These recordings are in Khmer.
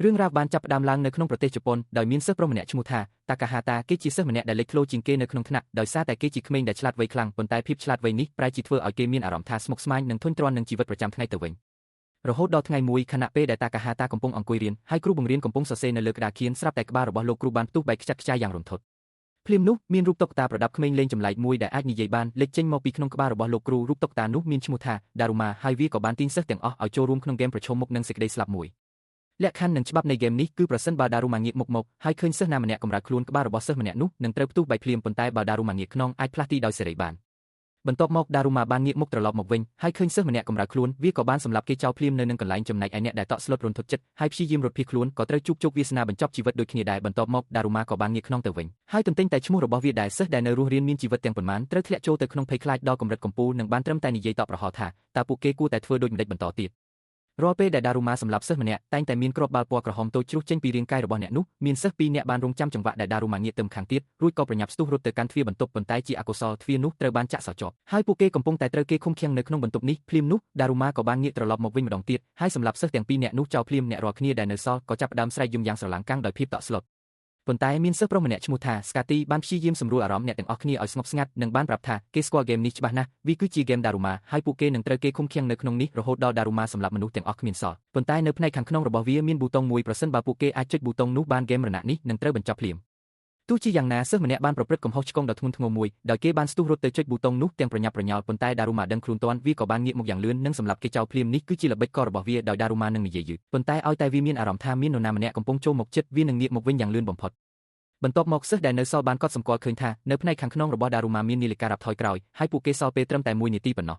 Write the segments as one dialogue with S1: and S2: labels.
S1: រឿងរ៉ាវបានចាប់ផ្ដើមឡើងនៅក្នុងប្រទេសជប៉ុនដោយមានសិស្សប្រុសម្នាក់ឈ្មោះថាតាកាហាតាគេជាសិស្សម្នាក់ដែលលេចធ្លោជាងគេនៅក្នុងថ្នាក់ដោយសារតែគេជាក្មេងដែលឆ្លាតវៃខ្លាំងប៉ុន្តែភាពឆ្លាតវៃនេះប្រែជាធ្វើឲ្យគេមានអារម្មណ៍ថាស្មុគស្មាញនិងធុញទ្រាន់នឹងជីវិតប្រចាំថ្ងៃទៅវិញរហូតដល់ថ្ងៃមួយខណៈពេលដែលតាកាហាតាកំពុងអង្គុយរៀនហើយគ្រូបង្រៀនកំពុងសរសេរនៅលើក្តារខៀនស្រាប់តែក្បាលរបស់លោកគ្រូបានផ្ទុះបែកខ្ចាត់ខ្ចាយយ៉ាងរន្ធត់ភ្លាមនោះមានរូបតុក្កតាប្រដាប់ក្មេងលេងចម្លែកមួយដែលអាចនិយាយបានលេចចេញមកពីក្នុងក្បាលរបស់លោកគ្រូរូបតុក្កតានោះមានឈ្មោះថាដារូម៉ាហើយវាក៏បានទាញសិស្សទាំងអស់ឲ្យចូលរួមក្នុងហ្គេមប្រឈមមុខនឹងសេចក្តីស្លាប់មួយលក្ខខណ្ឌនិងច្បាប់នៃហ្គេមនេះគឺប្រសិនបើដារូម៉ាងាកមុខមកហើយឃើញសិស្សណាម្នាក់កម្រើកខ្លួនក្បាលរបស់សិស្សម្នាក់នោះនឹងត្រូវផ្ទុះបែកភ្លាមប៉ុន្តែបើដារូម៉ាងាកខ្នងអាចផ្លាស់ទីដោយសេរីបានបន្ទាប់មកដារូម៉ាបានងាកមុខត្រឡប់មកវិញហើយឃើញសិស្សម្នាក់កម្រើកខ្លួនវាក៏បានសម្លាប់គេចោលភ្លាមនៅនឹងកន្លែងចំណែកឯអ្នកដែលតក់ស្លុតរន្ធត់ចិត្តហើយព្យាយាមរត់ភៀសខ្លួនក៏ត្រូវជួបជោគវាសនាបញ្ចប់ជីវិតដូចគ្នាដែរបន្ទាប់មកដារូម៉ាក៏បានងាកខ្នងទៅវិញហើយទន្ទិញតែឈ្មោះរបស់វាដែលសិស្សដែលនៅរស់រានមានជីវិតទាំងប៉ុន្មានត្រូវធ្លាក់ចូលទៅក្នុងភ័យខ្លាចដល់កម្រិតកំពូលនិងបានត្រឹមតែនិយាយតបរហ័សថាតើពួកគេគួរតែធ្វើដូចម្តេចបន្តទៀតរាល់ពេលដែលដារូម៉ាសម្លាប់សិស្សម្នាក់តែងតែមានគ្រាប់បាល់ពណ៌ក្រហមតូចជ្រុះចេញពីរាងកាយរបស់អ្នកនោះមានសិស្ស2នាក់បានរងចាំចង្វាក់ដែលដារូម៉ាងាកទៅខាងទៀតរួចក៏ប្រញាប់ស្ទុះរត់ទៅកាន់ទ្វារបន្ទប់ប៉ុន្តែជាអកុសលទ្វារនោះត្រូវបានចាក់សោជាប់ហើយពួកគេកំពុងតែត្រូវគេឃុំឃាំងនៅក្នុងបន្ទប់នេះភ្លាមនោះដារូម៉ាក៏បានងាកត្រឡប់មកវិញម្ដងទៀតហើយសម្លាប់សិស្សទាំង2នាក់នោះចោលភ្លាមអ្នករាល់គ្នាដែលនៅសល់ក៏ចាប់ផ្ដើមស្រែកយំយ៉ាងស្រឡាំងកាំងដោយភាពតក់ស្លុតប៉ុន្តែមានសិស្សប្រុសម្នាក់ឈ្មោះថាស្កាទីបានព្យាយាមសម្រួលអារម្មណ៍អ្នកទាំងអស់គ្នាឲ្យស្ងប់ស្ងាត់និងបានប្រាប់ថាគេស្គាល់ហ្គេមនេះច្បាស់ណាស់វាគឺជាហ្គេមដារូម៉ាហើយពួកគេនឹងត្រូវគេឃុំឃាំងនៅក្នុងនេះរហូតដល់ដារូម៉ាសម្លាប់មនុស្សទាំងអស់គ្មានសល់ប៉ុន្តែនៅផ្នែកខាងក្នុងរបស់វាមានប៊ូតុងមួយប្រសិនបើពួកគេអាចចុចប៊ូតុងនោះបានហ្គេមរណៈនេះនឹងត្រូវបញ្ចប់ភ្លាមទោះជាយ៉ាងណាសិស្សម្នាក់បានប្រព្រឹត្តកំហុសឆ្គងដ៏ធ្ងន់ធ្ងរមួយដោយគេបានស្ទុះរត់ទៅចុចប៊ូតុងនោះទាំងប្រញាប់ប្រញាល់ប៉ុន្តែដារូម៉ាដឹងខ្លួនទាន់វាក៏បានងាកមកយ៉ាងលឿននិងសម្លាប់គេចោលភ្លាមនេះគឺជាល្បិចកលរបស់វាដោយដារូម៉ានឹងនិយាយយឺតប៉ុន្តែឲ្យតែវាមានអារម្មណ៍ថាមាននរណាម្នាក់កំពុងចូលមកជិតវានឹងងាកមកវិញយ៉ាងលឿនបំផុតបន្ទាប់មកសិស្សដែលនៅសល់បានកត់សម្គាល់ឃើញថានៅផ្នែកខាងក្នុងរបស់ដារូម៉ាមាននាឡិការ៉ាប់ថយក្រោយហើយពួកគេសល់ពេលត្រឹមតែ1នាទីប៉ុណ្ណោះ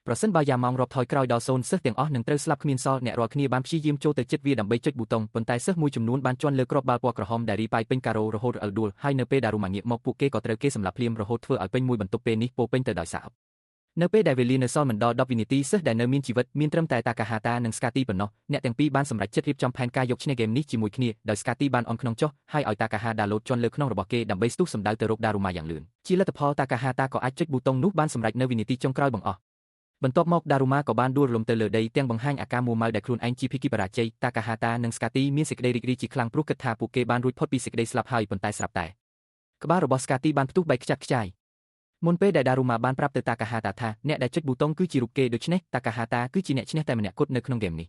S1: ប្រសិនបើយ៉ាម៉ោងរាប់ថយក្រោយដល់0សិស្សទាំងអស់នឹងត្រូវស្លាប់គ្មានសល់អ្នករាល់គ្នាបានព្យាយាមចូលទៅជិតវាដើម្បីចុចប៊ូតុងប៉ុន្តែសិស្សមួយចំនួនបានជន់លើគ្រាប់បាល់ពណ៌ក្រហមដែលរីប៉ាយពេញការ៉ូរហូតដល់ដួលហើយនៅពេលដារូម៉ាងាកមកពួកគេក៏ត្រូវគេសម្លាប់ភ្លាមរហូតធ្វើឲ្យពេញមួយបន្ទប់ពេលនេះពោពេញទៅដោយសាបនៅពេលដែលវេលានៅសល់មិនដល់10វិនាទីសិស្សដែលនៅមានជីវិតមានត្រឹមតែតាកាហាតានិងស្កាទីប៉ុណ្ណោះអ្នកទាំងពីរបានសម្រេចចិត្តរៀបចំផែនការយកឈ្នះហ្គេមនេះជាមួយគ្នាដោយស្កាទីបានអន់ក្នុងចុះហើយឲ្យតាកាហាដាឡូតជន់លើក្នុងរបស់គេដើម្បីស្ទុះសម្ដៅទៅរកដារូម៉ាយ៉ាងលឿនជាលទ្ធផលតាកាហាតាក៏អាចចុចប៊ូតុងនោះបានសម្រេចនៅវិនាទីចុងក្រោយបង្អស់បន្ទាប់មកដារូម៉ាក៏បានដួលរលំទៅលើដីទាំងបង្ហាញអាការមួម៉ៅដែលខ្លួនឯងជាភិក្ខុបរាជ័យតាកាហាតានិងស្កាទីមានសេចក្តីរីករាយជាខ្លាំងព្រោះគិតថាពួកគេបានរួចផុតពីសេចក្តីស្លាប់ហើយប៉ុន្តែស្រាប់តែក្បាលរបស់ស្កាទីបានផ្ទុះបែកខ្ចាត់ខ្ចាយមុនពេលដែលដារូម៉ាបានប្រាប់ទៅតាកាហាតាថាអ្នកដែលចុចប៊ូតុងគឺជារូបគេដូច្នេះតាកាហាតាគឺជាអ្នកឈ្នះតែម្នាក់គត់នៅក្នុងហ្គេមនេ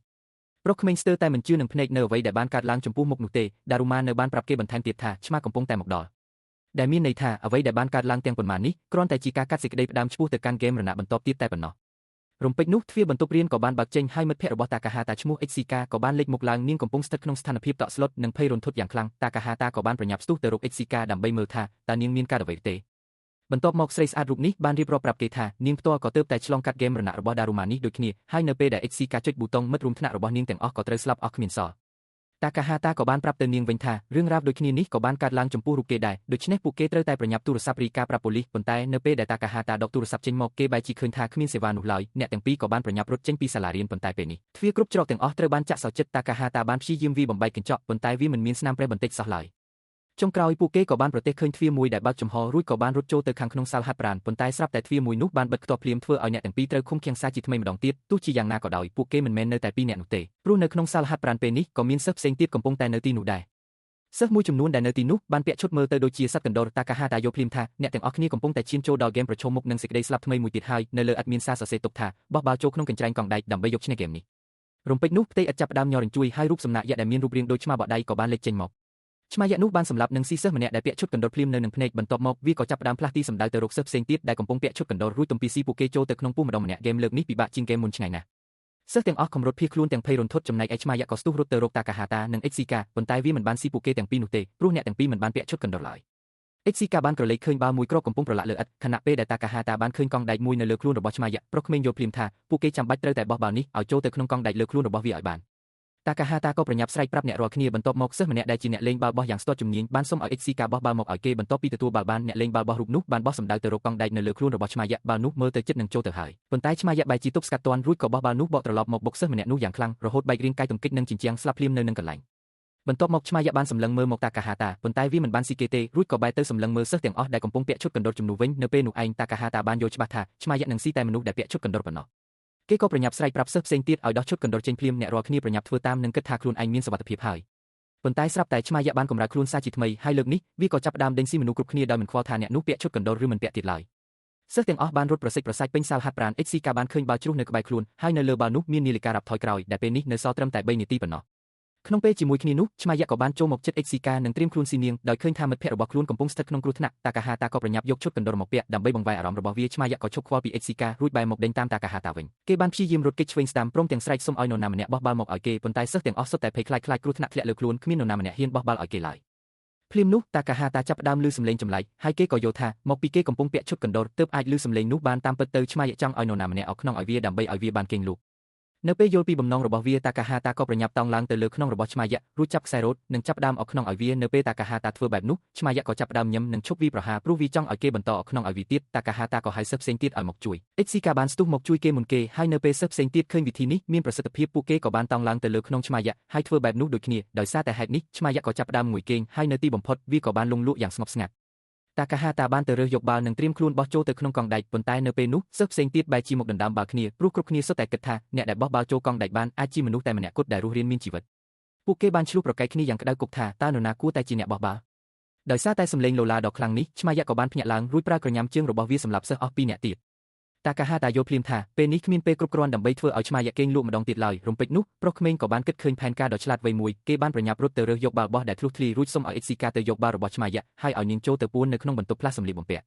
S1: ះប្រុសក្មេងស្ទើរតែមិនជឿនឹងភ្នែកនៅអ្វីដែលបានកើតឡើងចំពោះមុខនោះទេដារូម៉ានៅបានប្រាប់គេបន្ថែមទៀតថាឆ្មាកំពុងតែមកដល់ដែលមានន័យថាអ្វីដែលបានកើតឡើងទាំងប៉ុន្មាននេះគ្រាន់តែជាការកាត់សេចក្តីផ្ដាំឆ្ពោះទៅកាន់ហ្គេមរណៈបន្ទាប់ទៀតតែប៉ុណ្ណោះរំពេចនោះទ្វារបន្ទប់រៀនក៏បានបើកចេញហើយមិត្តភ័ក្តិរបស់តាកាហាតាឈ្មោះអ៊ិចស៊ីកាក៏បានលេចមុខឡើងនាងកំពុងស្ថិតក្នុងស្ថានភាពតក់ស្លុតនិងភ័យរន្ធត់យ៉ាងខ្លាំងតាកាហាតាក៏បានប្រញាប់ស្ទុះទៅរកអ៊ិចស៊ីកាដើម្បីមើលថាតើនាងមានការអ្វីទេបន្ទាប់មកស្រីស្អាតរូបនេះបានរៀបរាប់ប្រាប់គេថានាងផ្ទាល់ក៏ទើបតែឆ្លងកាត់ហ្គេមរណៈរបស់ដារូម៉ានេះដូចគ្នាហើយនៅពេលដែលអ៊ិចស៊ីកាចុចប៊ូតុងមិត្តរួមថ្នាក់របស់នាងទាំងអស់ក៏ត្រូវស្លាប់អស់គ្មានសល់តាកាហាតាក៏បានប្រាប់ទៅនាងវិញថារឿងរ៉ាវដូចគ្នានេះក៏បានកើតឡើងចំពោះរូបគេដែរដូច្នេះពួកគេត្រូវតែប្រញាប់ទូរស័ព្ទរាយការណ៍ប្រាប់ប៉ូលីសប៉ុន្តែនៅពេលដែលតាកាហាតាដកទូរស័ព្ទចេញមកគេបែរជាឃើញថាគ្មានសេវានោះឡើយអ្នកទាំងពីរក៏បានប្រញាប់រត់ចេញពីសាលារៀនប៉ុន្តែពេលនេះទ្វារគ្រប់ច្រកទាំងអស់ត្រូវបានចាក់សោចិត្តតាកាហាតាបានព្យាយាមវាបំបែកកញ្ចក់ប៉ុន្តែវាមិនមានស្នាមប្រេះបន្តិចសោះឡើយចុងក្រោយពួកគេក៏បានប្រទះឃើញទ្វារមួយដែលបើកចំហរួចក៏បានរត់ចូលទៅខាងក្នុងសាលហាត់ប្រាណប៉ុន្តែស្រាប់តែទ្វារមួយនោះបានបិទខ្ទាស់ភ្លាមធ្វើឲ្យអ្នកទាំងពីរត្រូវឃុំឃាំងសាជាថ្មីម្ដងទៀតទោះជាយ៉ាងណាក៏ដោយពួកគេមិនមែននៅតែ2នាក់នោះទេព្រោះនៅក្នុងសាលហាត់ប្រាណពេលនេះក៏មានសិស្សផ្សេងទៀតកំពុងតែនៅទីនោះដែរសិស្សមួយចំនួនដែលនៅទីនោះបានពាក់ឈុតមើលទៅដូចជាសត្វកណ្ដុរតាកាហាតាយកភ្លាមថាអ្នកទាំងអស់គ្នាកំពុងតែឈានចូលដល់ហ្គេមប្រឈមមុខនឹងសេចក្តីស្លាប់ថ្មីមួយទៀតហើយនៅលើឥដ្ឋមានសារសរសេរទុកថាបោះបាល់ចូលក្នុងកញ្ច្រែងកង់ដែកដើម្បីយកឈ្នះហ្គេមនេះរំពេចនោះផ្ទៃឥដ្ឋចាប់ផ្ដើមញ័ររញ្ជួយហើយរូបសំណាកយក្សដែលមានរូបរាងដូចឆ្មាបក់ដៃក៏បានលេចចេញមកឆ្មាយក្សនោះបានសម្លាប់នឹងស៊ីសិស្សម្នាក់ដែលពាក់ឈុតកណ្ដុរភ្លាមនៅនឹងភ្នែកបន្ទាប់មកវាក៏ចាប់ផ្ដើមផ្លាស់ទីសម្ដៅទៅរកសិស្សផ្សេងទៀតដែលកំពុងពាក់ឈុតកណ្ដុររួចទំពីស៊ីពួកគេចូលទៅក្នុងពុះម្ដងម្នាក់ហ្គេមលើកនេះពិបាកជាងហ្គេមមុនឆ្ងាយណាស់សិស្សទាំងអស់ខំរត់ភៀសខ្លួនទាំងភ័យរន្ធត់ចំណែកឯឆ្មាយក្សក៏ស្ទុះរត់ទៅរកតាកាហាតានិងអ៊ិចស៊ីកាប៉ុន្តែវាមិនបានស៊ីពួកគេទាំងពីរនោះទេព្រោះអ្នកទាំងពីរមិនបានពាក់ឈុតកណ្ដុរឡើយអ៊ិចស៊ីកាបានក្រឡេកឃើញបាល់មួយគ្រាប់កំពុងប្រឡាក់លើឥដ្ឋខណៈពេលដែលតាកាហាតាបានឃើញកង់ដែកមួយនៅលើខ្លួនរបស់ឆ្មាយប្រុសក្មេងយល់ភ្លាមថាពួកគេចាំបាច់ត្រូវតែបោះបាល់នេះឲ្យចូលទៅក្នុងកង់ដែកលើខ្លួនរបស់វាឲ្យបានតាកាហាតាក៏ប្រញាប់ស្រែកប្រាប់អ្នករាល់គ្នាបន្ទាប់មកសិស្សម្នាក់ដែលជាអ្នកលេងបាល់បោះយ៉ាងស្ទាត់ជំនាញបានសុំឲ្យអ៊ិចស៊ីកាបោះបាល់មកឲ្យគេបន្ទាប់ពីទទួលបាល់បានអ្នកលេងបាល់បោះរូបនោះបានបោះសម្ដៅទៅរកកង់ដែកនៅលើខ្លួនរបស់ឆ្មាយបាល់នោះមើលទៅជិតនឹងចូលទៅហើយប៉ុន្តែឆ្មាយបែរជាទប់ស្កាត់ទាន់រួចក៏បោះបាល់នោះបកត្រឡប់មកបុកសិស្សម្នាក់នោះយ៉ាងខ្លាំងរហូតបែករាងកាយទង្គិចនឹងជញ្ជាំងស្លាប់ភ្លាមនៅនឹងកន្លែងបន្ទាប់មកឆ្មាយបានសម្លឹងមើលមកតាកាហាតាប៉ុន្តែវាមិនបានស៊ីគេទេរួចក៏បែរទៅសម្លឹងមើលសិស្សទាំងអស់ដែលកំពុងពាក់ឈុតកណ្ដុរជំនួសវិញនៅពេលនោះឯងតាកាហាតាបានយល់ច្បាស់ថាឆ្មាយនឹងស៊ីតែមនុស្សដែលពាក់ឈុតកណ្ដុរប៉ុណ្ណោះ គេក៏ប្រញាប់ស្រែកប្រាប់សិស្សផ្សេងទៀតឲ្យដោះឈុតកណ្ដុរចេញភ្លាមអ្នករាល់គ្នាប្រញាប់ធ្វើតាមនិងគិតថាខ្លួនឯងមានសុវត្ថិភាពហើយប៉ុន្តែស្រាប់តែឆ្មាយបានកម្រើកខ្លួនសាជាថ្មីហើយលើកនេះវាក៏ចាប់ផ្ដើមដេញស៊ីមនុស្សគ្រប់គ្នាដោយមិនខ្វល់ថាអ្នកនោះពាក់ឈុតកណ្ដុរឬមិនពាក់ទៀតឡើយសិស្សទាំងអស់បានរត់ប្រសិទ្ធប្រសាច់ពេញសាលហាត់ប្រាណ HCK បានឃើញបាល់ជ្រុះនៅក្បែរខ្លួនហើយនៅលើបាល់នោះមាននាឡិការ៉ាប់ថយក្រោយដែលពេលនេះនៅសល់ត្រឹមតែ3នាទីប៉ុណ្ណោះក្នុងពេលជាមួយគ្នានោះឆ្មាយក៏បានចូលមកជិត HCK និងត្រៀមខ្លួនស៊ីនាងដោយឃើញថាមិត្តភក្តិរបស់ខ្លួនកំពុងស្ថិតក្នុងគ្រោះថ្នាក់តាកាហាតាក៏ប្រញាប់យកឈុតកណ្ដុរមកពាក់ដើម្បីបង្វែរអារម្មណ៍របស់វាឆ្មាយក៏ឈប់ខ្វល់ពី HCK រួចបែរមកដេញតាមតាកាហាតាវិញគេបានព្យាយាមរត់គេចឆ្វេងស្ដាំព្រមទាំងស្រែកសុំឲ្យនរណាម្នាក់បោះបាល់មកឲ្យគេប៉ុន្តែសិស្សទាំងអស់សុទ្ធតែភ័យខ្លាចគ្រោះថ្នាក់ធ្លាក់លើខ្លួនគ្មាននរណាម្នាក់ហ៊ានបោះបាល់ឲ្យគេឡើយភ្លាមនោះតាកាហាតាចាប់ផ្ដើមឮសំឡេងចម្លែកហើយគេក៏យល់ថាមកពីគេកំពុងពាក់ឈុតកណ្ដុរទើបអាចឮសំឡេងនោះបានតាមពិតទៅឆ្មាយចង់ឲ្យនរណាម្នាក់អោបខ្នងឲ្យវាដើម្បីឲ្យវាបានគេងលូកនៅពេលយល់ពីបំណងរបស់វាតាកាហាតាក៏ប្រញាប់តោងឡើងទៅលើខ្នងរបស់ឆ្មាយរួចចាប់ខ្សែរ៉ូតនិងចាប់ផ្ដើមអោបខ្នងឲ្យវានៅពេលតាកាហាតាធ្វើបែបនោះឆ្មាយក៏ចាប់ផ្ដើមញឹមនិងឈប់វាប្រហារព្រោះវាចង់ឲ្យគេបន្តអោបខ្នងឲ្យវាទៀតតាកាហាតាក៏ហៅសិស្សផ្សេងទៀតឲ្យមកជួយ HCK បានស្ទុះមកជួយគេមុនគេហើយនៅពេលសិស្សផ្សេងទៀតឃើញវិធីនេះមានប្រសិទ្ធភាពពួកគេក៏បានតោងឡើងទៅលើខ្នងឆ្មាយហើយធ្វើបែបនោះដូចគ្នាដោយសារតែហេតុនេះឆ្មាយក៏ចាប់ផ្ដើមងុយគេងហើយនៅទីបំផុតវាក៏បានលង់លក់យ៉ាងស្ងប់ស្ងាត់តាកាហាតាបានទៅរើសយកបាល់និងត្រៀមខ្លួនបោះចូលទៅក្នុងកង់ដែកប៉ុន្តែនៅពេលនោះសិស្សផ្សេងទៀតបែរជាមកដណ្ដើមបាល់គ្នាព្រោះគ្រប់គ្នាសុទ្ធតែគិតថាអ្នកដែលបោះបាល់ចូលកង់ដែកបានអាចជាមនុស្សតែម្នាក់គត់ដែលរស់រានមានជីវិតពួកគេបានឆ្លោះប្រកែកគ្នាយ៉ាងក្តៅគប់ថាតើនរណាគួរតែជាអ្នកបោះបាល់ដោយសារតែសំឡេងលូឡាដ៏ខ្លាំងនេះឆ្មាយក៏បានភ្ញាក់ឡើងរួចប្រើក្រញាំជើងរបស់វាសម្រាប់សិស្សអស់2នាក់ទៀតតាកាហាតាយល់ភ្លាមថាពេលនេះគ្មានពេលគ្រប់គ្រាន់ដើម្បីធ្វើឲ្យឆ្មាយគេងលក់ម្ដងទៀតឡើយរំពេចនោះប្រុសក្មេងក៏បានគិតឃើញផែនការដ៏ឆ្លាតវៃមួយគេបានប្រញាប់រត់ទៅរើសយកបាល់បោះដែលធ្លុះធ្លាយរួចសុំឲ្យ HCK ទៅយកបាល់របស់ឆ្មាយហើយឲ្យនាងចូលទៅពួននៅក្នុងបន្ទប់ផ្លាស់សម្លៀកបំពាក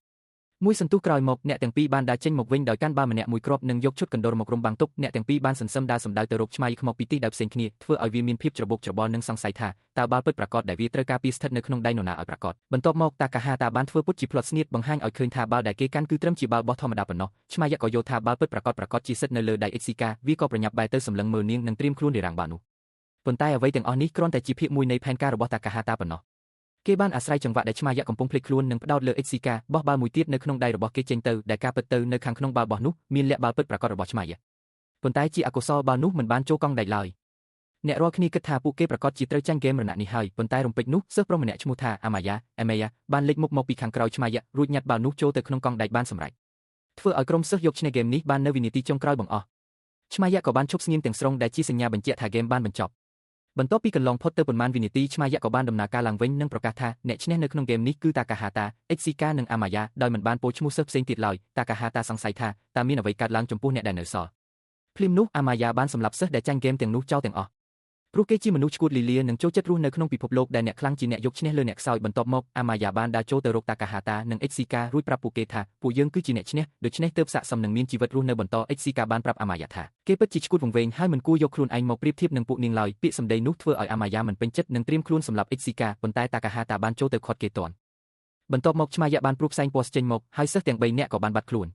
S1: ់មួយសន្ទុះក្រោយមកអ្នកទាំងពីរបានដើរចេញមកវិញដោយកាន់បាល់ម្នាក់មួយគ្រាប់និងយកឈុតកណ្ដុរមករុំបាំងទុកអ្នកទាំងពីរបានសន្សឹមដើរសម្ដៅទៅរកឆ្មាយខ្មោចពីទិសដៅផ្សេងគ្នាធ្វើឲ្យវាមានភាពច្របូកច្របល់និងសង្ស័យថាតើបាល់ពិតប្រាកដដែលវាត្រូវការពីស្ថិតនៅក្នុងដៃនរណាឲ្យប្រាកដបន្ទាប់មកតាកាហាតាបានធ្វើពុតជាផ្លត់ស្នៀតបង្ហាញឲ្យឃើញថាបាល់ដែលគេកាន់គឺត្រឹមជាបាល់បោះធម្មតាប៉ុណ្ណោះឆ្មាយក៏យល់ថាបាល់ពិតប្រាកដជាសិទ្ធនៅលើដៃ HCK វាក៏ប្រញាប់បែរទៅសម្លឹងមើលនាងនិងត្រៀមខ្លួនរារាំងបាល់នោះប៉ុន្តែអ្វីទាំងអស់នេះគ្រាន់តែជាភាគមួយនៃផែនការរបស់តាកាហាតាប៉ុណ្ណោះគេបានអាស្រ័យចង្វាក់ដែលឆ្មាយកំពុងភ្លេចខ្លួននិងផ្ដោតលើ HCK បោះបាល់មួយទៀតនៅក្នុងដៃរបស់គេចេញទៅដែលការពិតទៅនៅខាងក្នុងបាល់បោះនោះមានលាក់បាល់ពិតប្រាកដរបស់ឆ្មាយប៉ុន្តែជាអកុសលបាល់នោះមិនបានចូលកង់ដែកឡើយអ្នករាល់គ្នាគិតថាពួកគេប្រកាសជាត្រូវចាញ់ហ្គេមរណៈនេះហើយប៉ុន្តែរំពេចនោះសិស្សប្រុសម្នាក់ឈ្មោះថាអាម៉ាយ៉ាបានលេចមុខមកពីខាងក្រោយឆ្មាយរួចញ៉ាត់បាល់នោះចូលទៅក្នុងកង់ដែកបានសម្រេចធ្វើឲ្យក្រុមសិស្សយកឈ្នះហ្គេមនេះបាននៅវិនាទីចុងក្រោយបង្អស់ឆ្មាយក៏បានឈប់ស្ងៀមទាំងស្រុងដែលជាសញ្ញាបញ្ជាក់ថាហ្គេមបានបញ្ចប់បន្ទាប់ពីកន្លងផុតទៅប៉ុន្មានវិនាទីឆ្មាយក៏បានដំណើរការឡើងវិញនិងប្រកាសថាអ្នកឈ្នះនៅក្នុងហ្គេមនេះគឺតាកាហាតា HCK និងអាម៉ាយ៉ាដោយមិនបានពោលឈ្មោះសិស្សផ្សេងទៀតឡើយតាកាហាតាសង្ស័យថាតើមានអ្វីកើតឡើងចំពោះអ្នកដែលនៅសល់ភ្លាមនោះអាម៉ាយ៉ាបានសម្លាប់សិស្សដែលចាញ់ហ្គេមទាំងនោះចោលទាំងអស់ព្រោះគេជាមនុស្សឈួតលីលានិងចូលចិត្តរស់នៅក្នុងពិភពលោកដែលអ្នកខ្លាំងជាអ្នកយកឈ្នះលើអ្នកខ្សោយបន្ទាប់មកអាម៉ាយ៉ាបានដើរចូលទៅរកតាកាហាតានិង HCK រួចប្រាប់ពួកគេថាពួកយើងគឺជាអ្នកឈ្នះដូច្នេះទើបស័ក្តិសមនឹងមានជីវិតរស់នៅបន្ត HCK បានប្រាប់អាម៉ាយ៉ាថាគេពិតជាឈួតវង្វេងហើយមិនគួរយកខ្លួនឯងមកប្រៀបធៀបនឹងពួកនាងឡើយពាក្យសម្ដីនោះធ្វើឲ្យអាម៉ាយ៉ាមិនពេញចិត្តនិងត្រៀមខ្លួនសម្រាប់ HCK ប៉ុន្តែតាកាហាតាបានចូលទៅខាត់គេទាន់បន្ទាប់មកឆ្មាយបានព្រួបផ្សែងពណ៌ចេញមកហើយសិស្សទាំង3នាក់ក៏បានបាត់ខ្លួន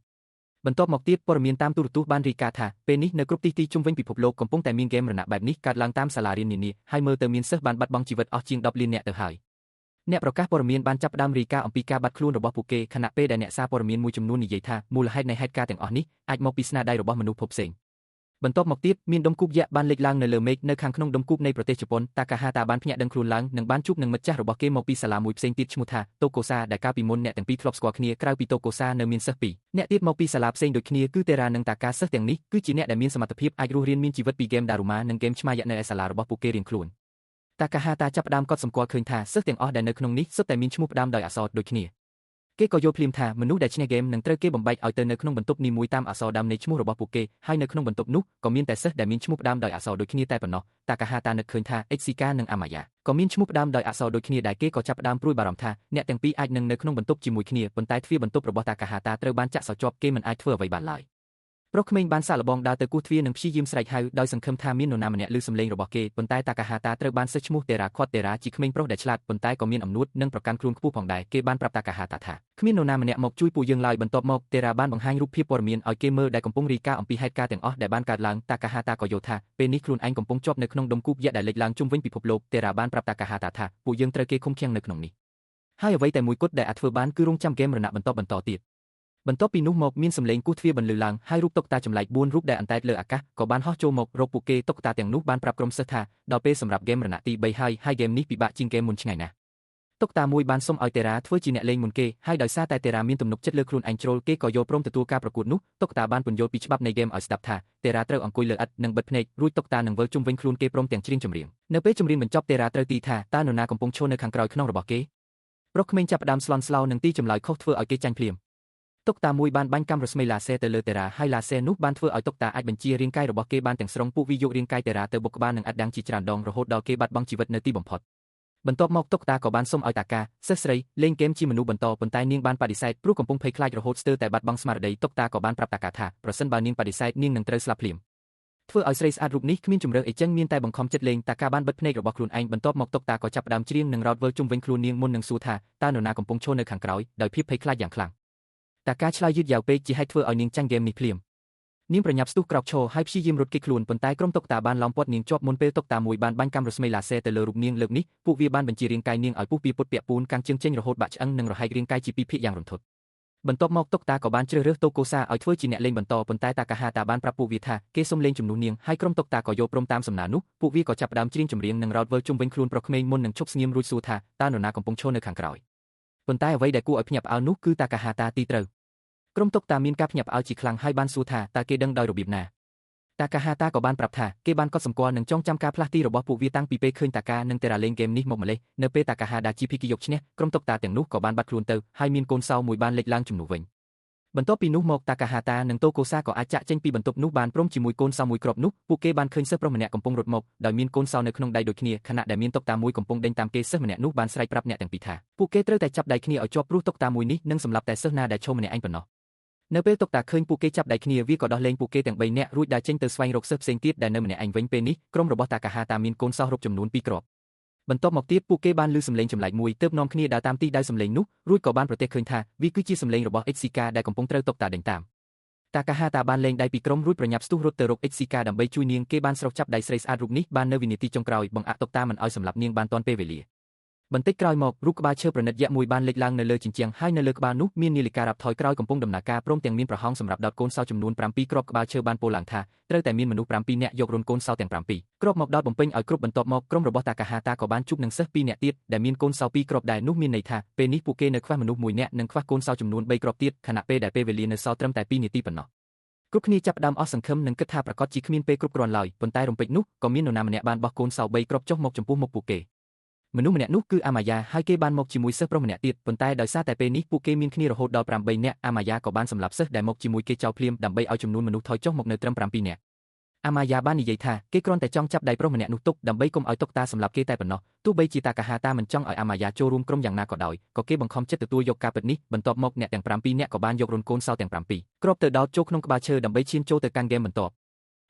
S1: បន្ទាប់មកទៀតព័ត៌មានតាមទូរទស្សន៍បានរាយការណ៍ថាពេលនេះនៅគ្រប់ទីជុំវិញពិភពលោកកំពុងតែមានហ្គេមរណៈបែបនេះកើតឡើងតាមសាលារៀននានាហើយមើលទៅមានសិស្សបានបាត់បង់ជីវិតអស់ជាង10លាននាក់ទៅហើយអ្នកប្រកាសព័ត៌មានបានចាប់ផ្ដើមរាយការណ៍អំពីការបាត់ខ្លួនរបស់ពួកគេខណៈពេលដែលអ្នកសារព័ត៌មានមួយចំនួននិយាយថាមូលហេតុនៃហេតុការណ៍ទាំងអស់នេះអាចមកពីស្នាដៃរបស់មនុស្សភពផ្សេងបន្ទាប់មកទៀតមានដុំគូបយក្សបានលេចឡើងនៅលើមេឃនៅខាងក្នុងដុំគូបនៃប្រទេសជប៉ុនតាកាហាតាបានភ្ញាក់ដឹងខ្លួនឡើងនិងបានជួបនឹងមិត្តចាស់របស់គេមកពីសាលាមួយផ្សេងទៀតឈ្មោះថាតូកូសាដែលកាលពីមុនអ្នកទាំងពីរធ្លាប់ស្គាល់គ្នាក្រៅពីតូកូសានៅមានសិស្ស2អ្នកទៀតមកពីសាលាផ្សេងដូចគ្នាគឺតេរ៉ានិងតាកាសិស្សទាំងនេះគឺជាអ្នកដែលមានសមត្ថភាពអាចរស់រានមានជីវិតពីហ្គេមដារូម៉ានិងហ្គេមឆ្មាយនៅឯសាលារបស់ពួកគេរៀងខ្លួនតាកាហាតាចាប់ផ្ដើមកត់សម្គាល់ឃើញថាសិស្សទាំងអស់ដែលនៅក្នុងនេះសុទ្ធតែមានឈ្មោះផ្ដើមដោយអក្សរដូចគ្នាគេក៏យល់ភ្លាមថាមនុស្សដែលឈ្នះហ្គេមនឹងត្រូវគេបំបែកឲ្យទៅនៅក្នុងបន្ទប់នីមួយតាមអក្សរដើមនៃឈ្មោះរបស់ពួកគេហើយនៅក្នុងបន្ទប់នោះក៏មានតែសិស្សដែលមានឈ្មោះផ្ដើមដោយអក្សរដូចគ្នាតែប៉ុណ្ណោះតាកាហាតានឹកឃើញថា HCK និងអាម៉ាយ៉ាក៏មានឈ្មោះផ្ដើមដោយអក្សរដូចគ្នាដែរគេក៏ចាប់ផ្ដើមព្រួយបារម្ភថាអ្នកទាំងពីរអាចនឹងនៅក្នុងបន្ទប់ជាមួយគ្នាប៉ុន្តែទ្វារបន្ទប់របស់តាកាហាតាត្រូវបានចាក់សោជាប់គេមិនអាចធ្វើអ្វីបានឡើយប្រុសក្មេងបានសាកល្បងដើរទៅគោះទ្វារនិងព្យាយាមស្រែកហៅដោយសង្ឃឹមថាមាននរណាម្នាក់ឮសំឡេងរបស់គេប៉ុន្តែតាកាហាតាត្រូវបានសិស្សឈ្មោះតេរ៉ាខាត់តេរ៉ាជាក្មេងប្រុសដែលឆ្លាតប៉ុន្តែក៏មានអំនួតនិងប្រកាន់ខ្លួនខ្ពស់ផងដែរគេបានប្រាប់តាកាហាតាថាគ្មាននរណាម្នាក់មកជួយពួកយើងឡើយបន្ទាប់មកតេរ៉ាបានបង្ហាញរូបភាពព័ត៌មានឲ្យគេមើលដែលកំពុងរាយការណ៍អំពីហេតុការណ៍ទាំងអស់ដែលបានកើតឡើងតាកាហាតាក៏យល់ថាពេលនេះខ្លួនឯងកំពុងជាប់នៅក្នុងដុំគូបយក្សដែលលេចឡើងជុំវិញពិភពលោកតេរ៉ាបានប្រាប់តាកាហាតាថាពួកយើងត្រូវគេឃុំឃាំងនៅក្នុងនេះហើយអ្វីតែមួយគត់ដែលអាចធ្វើបានគឺរងចាំហ្គេមរណៈបន្តទៀតបន្ទាប់ពីនោះមកមានសម្លេងគោះទ្វារបន្លឺឡើងហើយរូបតុក្កតាចម្លែក4រូបដែលអន្តែតលើអាកាសក៏បានហោះចូលមករកពួកគេតុក្កតាទាំងនោះបានប្រាប់ក្រុមសិស្សថាដល់ពេលសម្រាប់ហ្គេមរណៈទី3ហើយហ្គេមនេះពិបាកជាងហ្គេមមុនឆ្ងាយណាស់ តុកតាមួយបានសុំឲ្យតេរ៉ាធ្វើជាអ្នកលេងមុនគេហើយដោយសារតែតេរ៉ាមានទំនុកចិត្តលើខ្លួនឯងជ្រុលគេក៏យល់ព្រមទទួលការប្រកួតនោះតុកតាបានពន្យល់ពីច្បាប់នៃហ្គេមឲ្យស្ដាប់ថាតេរ៉ាត្រូវអង្គុយលើឥដ្ឋនិងបិទភ្នែករួចតុកតានឹងវិលជុំវិញខ្លួនគេព្រមទាំងច្រៀងចម្រៀងនៅពេលចម្រៀងបញ្ចប់តេរ៉ាត្រូវទីថាតើនរណាកំពុងឈរនៅខាងក្រោយខ្នងរបស់គេប្រុសក្មេងចាប់ផ្ដើមស្លន់ស្លោនឹងទីចម្លើយខុសធ្វើឲ្យគេចាញ់ភ្លាមតុកតាមួយបានបាញ់កាំរស្មីឡាស៊ែទៅលើតេរ៉ាហើយឡាស៊ែនោះបានធ្វើឲ្យតុកតាអាចបញ្ជារាងកាយរបស់គេបានទាំងស្រុងពួកវាយករាងកាយតេរ៉ាទៅបុកក្បាលនឹងឥដ្ឋដាំងជាច្រើនដងរហូតដល់គេបាត់បង់ជីវិតនៅទីបំផុតបន្ទាប់មកតុកតាក៏បានសុំឲ្យតាកាសិស្សស្រីលេងហ្គេមជាមនុស្សបន្តប៉ុន្តែនាងបានបដិសេធព្រោះកំពុងភ័យខ្លាចរហូតស្ទើរតែបាត់បង់ស្មារតីតុកតាក៏បានប្រាប់តាកាថាប្រសិនបើនាងបដិសេធនាងនឹងត្រូវស្លាប់ភ្លាមធ្វើឲ្យស្រីស្អាតរូបនេះគ្មានជំរឿអីចឹងមានតែបង្ខំចិត្តលេងតាកាបានបិទភ្នែករបស់ខ្លួនឯងបន្ទាប់មកតុកតាក៏ចាប់ផ្ដើមច្រៀងនិងរោតវិលជុំវិញខ្លួននាងមុននឹងសួរថាតើនរណាកំពុងឈរនៅខាងក្រោយដោយភាពភ័យខ្លាចយ៉ាងខ្លាំងតាកាឆ្លើយយឺតយ៉ាវពេកជាហេតុធ្វើឲ្យនាងចាញ់ហ្គេមនេះភ្លាមនាងប្រញាប់ស្ទុះក្រោកឈរហើយព្យាយាមរត់គេចខ្លួនប៉ុន្តែក្រុមតុកតាបានឡោមព័ទ្ធនាងជាប់មុនពេលតុកតាមួយបានបាញ់កាំរស្មីឡាស៊ែទៅលើរូបនាងលើកនេះពួកវាបានបញ្ជារាងកាយនាងឲ្យពុះពីពុតពាក់ពូនកាំងជើងចេញរហូតបាក់ឆ្អឹងនិងរហែករាងកាយជាពីរភាគយ៉ាងរន្ធត់បន្ទាប់មកតុកតាក៏បានជ្រើសរើសតូកូសាឲ្យធ្វើជាអ្នកលេងបន្តប៉ុន្តែតាកាហាតាបានប្រាប់ពួកវាថាគេសុំលេងជំនួសនាងហើយក្រុមតុកតាក៏យល់ព្រមតាមសំណើនោះពួកវាក៏ចាប់ផ្ដើមច្រៀងចម្រៀងនិងរោតវិលជុំវិញខ្លួនប្រុសក្មេងមុននឹងឈប់ស្ងៀមរួចសួរថាតើនរណាកំពុងឈរនៅខាងក្រោយប៉ុន្តែអ្វីដែលគួរឲ្យភ្ញាក់ផ្អើលនោះគឺតាកាហាតាទីត្រូវក្រុមតុកតាមានការភ្ញាក់ផ្អើលជាខ្លាំងហើយបានសួរថាតើគេដឹងដោយរបៀបណាតាកាហាតាក៏បានប្រាប់ថាគេបានកត់សម្គាល់និងចងចាំការផ្លាស់ទីរបស់ពួកវាតាំងពីពេលឃើញតាកានិងតេរ៉ាលេងហ្គេមនេះមកម្លេះនៅពេលតាកាហាតាជីភីគីយកឈ្នះក្រុមតុកតាទាំងនោះក៏បានបាត់ខ្លួនទៅហើយមានកូនសោមួយបានលេចឡើងជំនួសវិញបន្ទាប់ពីនោះមកតាកាហាតានិងតូកូសាក៏អាចចាក់ចេញពីបន្ទប់នោះបានព្រមជាមួយកូនសោមួយគ្រាប់នោះពួកគេបានឃើញសិស្សប្រុសម្នាក់កំពុងរត់មកដោយមានកូនសោនៅក្នុងដៃដូចគ្នាខណៈដែលមានតុកតាមួយកំពុងដេញតាមគេសិស្សម្នាក់នោះបានស្រែកប្រាប់អ្នកទាំងពីរថាពួកគេត្រូវតែចាប់ដៃគ្នាឲ្យជាប់ព្រោះតុកតាមួយនេះនឹងសម្លាប់តែសិស្សណាដែលឈរម្នាក់ឯងប៉ុណ្ណោះនៅពេលតុកតាឃើញពួកគេចាប់ដៃគ្នាវាក៏ដោះលែងពួកគេទាំង3នាក់រួចដើរចេញទៅស្វែងរកសិស្សផ្សេងទៀតដែលនៅម្នាក់ឯងវិញពេលនេះក្រុមរបស់តាកាហាតាមានកូនសោររົບចំនួន2គ្រាប់បន្ទាប់មកទៀតពួកគេបានឮសំឡេងចម្លែកមួយទើបនាំគ្នាដើរតាមទីដៅសំឡេងនោះរួចក៏បានប្រទះឃើញថាវាគឺជាសំឡេងរបស់ HCK ដែលកំពុងត្រូវតុកតាដេញតាមតាកាហាតាបានលែងដៃពីក្រុមរួចប្រញាប់ស្ទុះរត់ទៅរក HCK ដើម្បីជួយនាងគេបានស្រុកចាប់ដៃស្រីស្អាតរូបនេះបាននៅវិនាទីចុងក្រោយបង្អាក់តុកតាមិនឲ្យសម្លាប់នាងបានទាន់ពេលវេលាបន្តិចក្រោយមករូបក្បាលឈើប្រណិតយក្សមួយបានលេចឡើងនៅលើជញ្ជាំងហើយនៅលើក្បាលនោះមាននាឡិការ៉ាប់ថយក្រោយកំពុងដំណើរការព្រមទាំងមានប្រហោងសម្រាប់ដោតកូនសោចំនួន7គ្រាប់ក្បាលឈើបានពោលឡើងថាត្រូវតែមានមនុស្ស7នាក់យករនកូនសោទាំង7គ្រាប់មកដោតបំពេញឲ្យគ្រប់បន្ទាប់មកក្រុមរបស់តាកាហាតាក៏បានជួបនឹងសិស្ស2នាក់ទៀតដែលមានកូនសោ2គ្រាប់ដែរនោះមានន័យថាពេលនេះពួកគេនៅខ្វះមនុស្ស1នាក់និងខ្វះកូនសោចំនួន3គ្រាប់ទៀតខណៈពេលដែលពេលវេលានៅសល់ត្រឹមតែ2នាទីប៉ុណ្ណោះគ្រប់គ្នាចាប់ផ្ដើមអស់សង្ឃឹមនិងគិតថាប្រកាសជាគ្មានពេលគ្រប់គ្រាន់ឡើយប៉ុន្តែរំពេចនោះក៏មាននរណាម្នាក់បានបោះកូនសោ3គ្រាប់ចុះមកចំពោះមុខពួកគេមនុស្សម្នាក់នោះគឺអាម៉ាយ៉ាហើយគេបានមកជាមួយសិស្សប្រុសម្នាក់ទៀតប៉ុន្តែដោយសារតែពេលនេះពួកគេមានគ្នារហូតដល់8នាក់អាម៉ាយ៉ាក៏បានសម្លាប់សិស្សដែលមកជាមួយគេចោលភ្លាមដើម្បីឲ្យចំនួនមនុស្សថយចុះមកនៅត្រឹម7នាក់អាម៉ាយ៉ាបាននិយាយថាគេគ្រាន់តែចង់ចាប់ដៃប្រុសម្នាក់នោះទុកដើម្បីកុំឲ្យតុកតាសម្លាប់គេតែប៉ុណ្ណោះទោះបីជាតាកាហាតាមិនចង់ឲ្យអាម៉ាយ៉ាចូលរួមក្រុមយ៉ាងណាក៏ដោយក៏គេបង្ខំចិត្តទទួលយកការពិតនេះបន្ទាប់មកអ្នកទាំង7នាក់ក៏បានយករនកូនសោទាំង7គ្រាប់ទៅដោតចូលក្នុងក្បាលឈើដើម្បីឈានចូលទៅកាន់ហ្គេមបន្ទាប់